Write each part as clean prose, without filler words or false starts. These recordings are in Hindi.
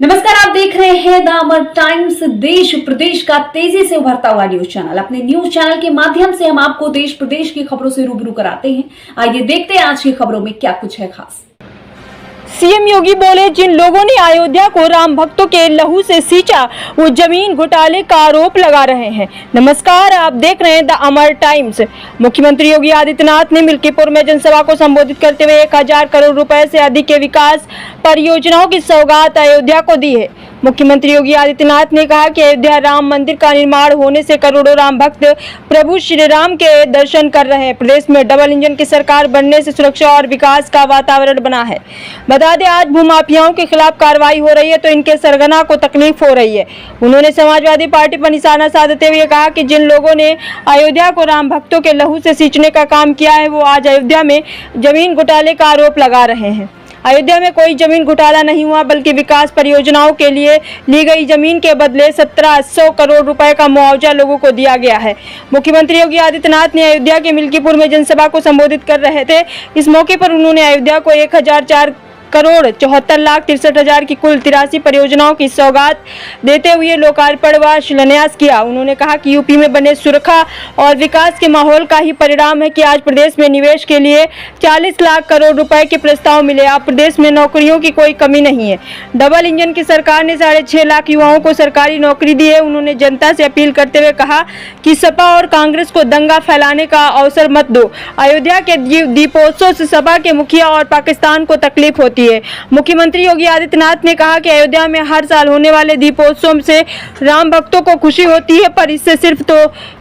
नमस्कार, आप देख रहे हैं द अमर टाइम्स। देश प्रदेश का तेजी से उभरता हुआ न्यूज चैनल। अपने न्यूज चैनल के माध्यम से हम आपको देश प्रदेश की खबरों से रूबरू कराते हैं। आइए देखते हैं आज की खबरों में क्या कुछ है खास। सीएम योगी बोले, जिन लोगों ने अयोध्या को राम भक्तों के लहू से सींचा वो जमीन घोटाले का आरोप लगा रहे हैं। नमस्कार, आप देख रहे हैं द अमर टाइम्स। मुख्यमंत्री योगी आदित्यनाथ ने मिल्कीपुर में जनसभा को संबोधित करते हुए 1000 करोड़ रुपए से अधिक के विकास परियोजनाओं की सौगात अयोध्या को दी है। मुख्यमंत्री योगी आदित्यनाथ ने कहा कि अयोध्या राम मंदिर का निर्माण होने से करोड़ों राम भक्त प्रभु श्री राम के दर्शन कर रहे हैं। प्रदेश में डबल इंजन की सरकार बनने से सुरक्षा और विकास का वातावरण बना है। बता दें, आज भूमाफियाओं के खिलाफ कार्रवाई हो रही है तो इनके सरगना को तकलीफ हो रही है। उन्होंने समाजवादी पार्टी पर निशाना साधते हुए कहा कि जिन लोगों ने अयोध्या को राम भक्तों के लहू से सींचने का काम किया है वो आज अयोध्या में जमीन घोटाले का आरोप लगा रहे हैं। अयोध्या में कोई जमीन घोटाला नहीं हुआ, बल्कि विकास परियोजनाओं के लिए ली गई जमीन के बदले 1700 करोड़ रुपए का मुआवजा लोगों को दिया गया है। मुख्यमंत्री योगी आदित्यनाथ ने अयोध्या के मिल्कीपुर में जनसभा को संबोधित कर रहे थे। इस मौके पर उन्होंने अयोध्या को 1004 करोड़ 74,63,000 की कुल 83 परियोजनाओं की सौगात देते हुए लोकार्पण व शिलान्यास किया। उन्होंने कहा कि यूपी में बने सुरक्षा और विकास के माहौल का ही परिणाम है कि आज प्रदेश में निवेश के लिए 40 लाख करोड़ रुपए के प्रस्ताव मिले। अब प्रदेश में नौकरियों की कोई कमी नहीं है। डबल इंजन की सरकार ने 6.5 लाख युवाओं को सरकारी नौकरी दी है। उन्होंने जनता से अपील करते हुए कहा कि सपा और कांग्रेस को दंगा फैलाने का अवसर मत दो। अयोध्या के दीपोत्सव से सपा के मुखिया और पाकिस्तान को तकलीफ होती है। मुख्यमंत्री योगी आदित्यनाथ ने कहा कि अयोध्या में हर साल होने वाले दीपोत्सव से राम भक्तों को खुशी होती है, पर इससे सिर्फ तो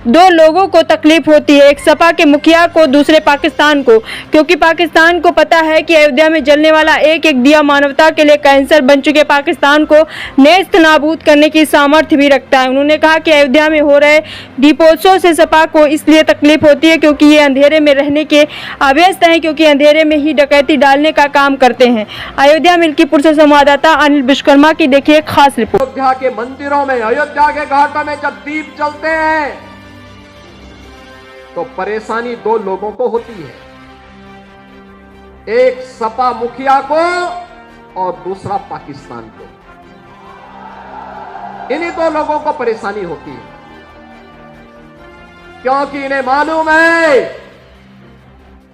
2 लोगों को तकलीफ होती है, एक सपा के मुखिया को, दूसरे पाकिस्तान को, क्योंकि पाकिस्तान को पता है कि अयोध्या में जलने वाला एक एक दिया मानवता के लिए कैंसर बन चुके पाकिस्तान को नेस्त नाबूद करने की सामर्थ्य भी रखता है। उन्होंने कहा कि अयोध्या में हो रहे दीपोत्सव से सपा को इसलिए तकलीफ होती है क्योंकि ये अंधेरे में रहने के अभ्यस्त हैं, क्योंकि अंधेरे में ही डकैती डालने का काम करते हैं। अयोध्या मिल्कीपुर से संवाददाता अनिल विश्वकर्मा की देखिए खास रिपोर्ट। अयोध्या के मंदिरों में, अयोध्या के घाटों में जब दीप जलते हैं तो परेशानी 2 लोगों को होती है, एक सपा मुखिया को और दूसरा पाकिस्तान को। इन्हीं 2 लोगों को परेशानी होती है क्योंकि इन्हें मालूम है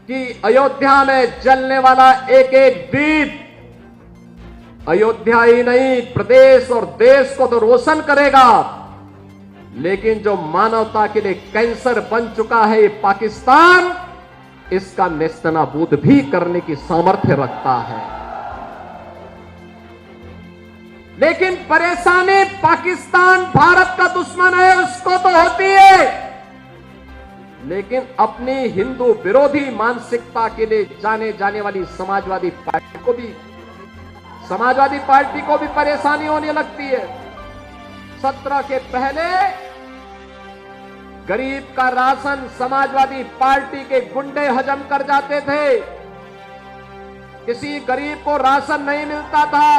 कि अयोध्या में जलने वाला एक एक दीप अयोध्या ही नहीं प्रदेश और देश को तो रोशन करेगा, लेकिन जो मानवता के लिए कैंसर बन चुका है ये पाकिस्तान, इसका नेस्तनाबूद भी करने की सामर्थ्य रखता है। लेकिन परेशानी पाकिस्तान भारत का दुश्मन है उसको तो होती है, लेकिन अपनी हिंदू विरोधी मानसिकता के लिए जाने वाली समाजवादी पार्टी को भी परेशानी होने लगती है। 17 के पहले गरीब का राशन समाजवादी पार्टी के गुंडे हजम कर जाते थे। किसी गरीब को राशन नहीं मिलता था।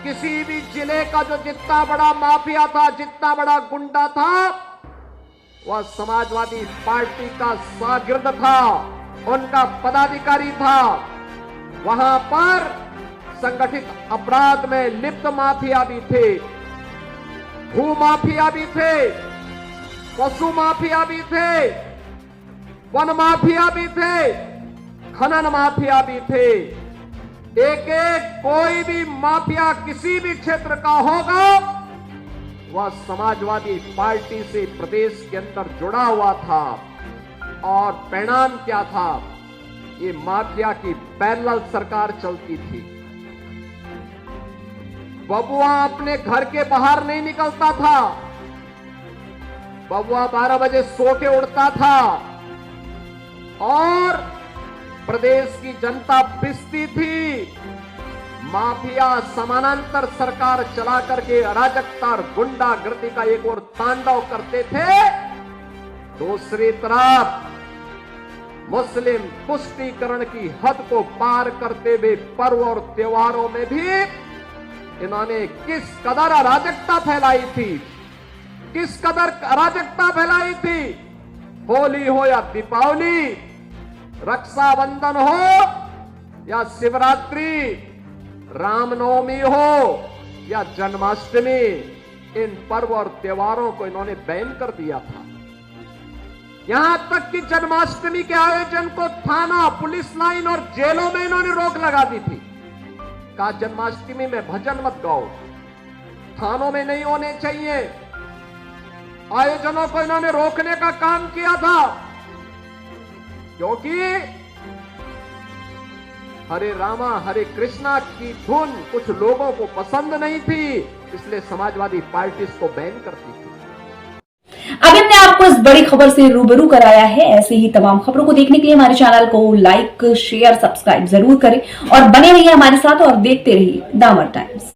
किसी भी जिले का जो जितना बड़ा माफिया था, जितना बड़ा गुंडा था, वह समाजवादी पार्टी का शागिर्द था, उनका पदाधिकारी था। वहां पर संगठित अपराध में लिप्त माफिया भी थे, भू माफिया भी थे, पशु माफिया भी थे, वन माफिया भी थे, खनन माफिया भी थे। एक एक कोई भी माफिया किसी भी क्षेत्र का होगा वह समाजवादी पार्टी से प्रदेश के अंदर जुड़ा हुआ था। और परिणाम क्या था? ये माफिया की पैरेलल सरकार चलती थी। बबुआ अपने घर के बाहर नहीं निकलता था, बबुआ 12 बजे सो के उड़ता था और प्रदेश की जनता पिसती थी। माफिया समानांतर सरकार चला करके अराजकता और गुंडागर्दी का एक और तांडव करते थे। दूसरी तरफ मुस्लिम तुष्टीकरण की हद को पार करते हुए पर्व और त्योहारों में भी इन्होंने किस कदर अराजकता फैलाई थी, किस कदर अराजकता फैलाई थी। होली हो या दीपावली, रक्षाबंधन हो या शिवरात्रि, रामनवमी हो या जन्माष्टमी, इन पर्व और त्योहारों को इन्होंने बैन कर दिया था। यहां तक कि जन्माष्टमी के आयोजन को थाना, पुलिस लाइन और जेलों में इन्होंने रोक लगा दी थी। कहा जन्माष्टमी में भजन मत गाओ, थानों में नहीं होने चाहिए। आयोजनों को इन्होंने रोकने का काम किया था, क्योंकि हरे रामा हरे कृष्णा की धुन कुछ लोगों को पसंद नहीं थी, इसलिए समाजवादी पार्टी इसको बैन करती थी। अभी हमने आपको इस बड़ी खबर से रूबरू कराया है। ऐसे ही तमाम खबरों को देखने के लिए हमारे चैनल को लाइक, शेयर, सब्सक्राइब जरूर करें और बने रहिए हमारे साथ और देखते रहिए द अमर टाइम्स।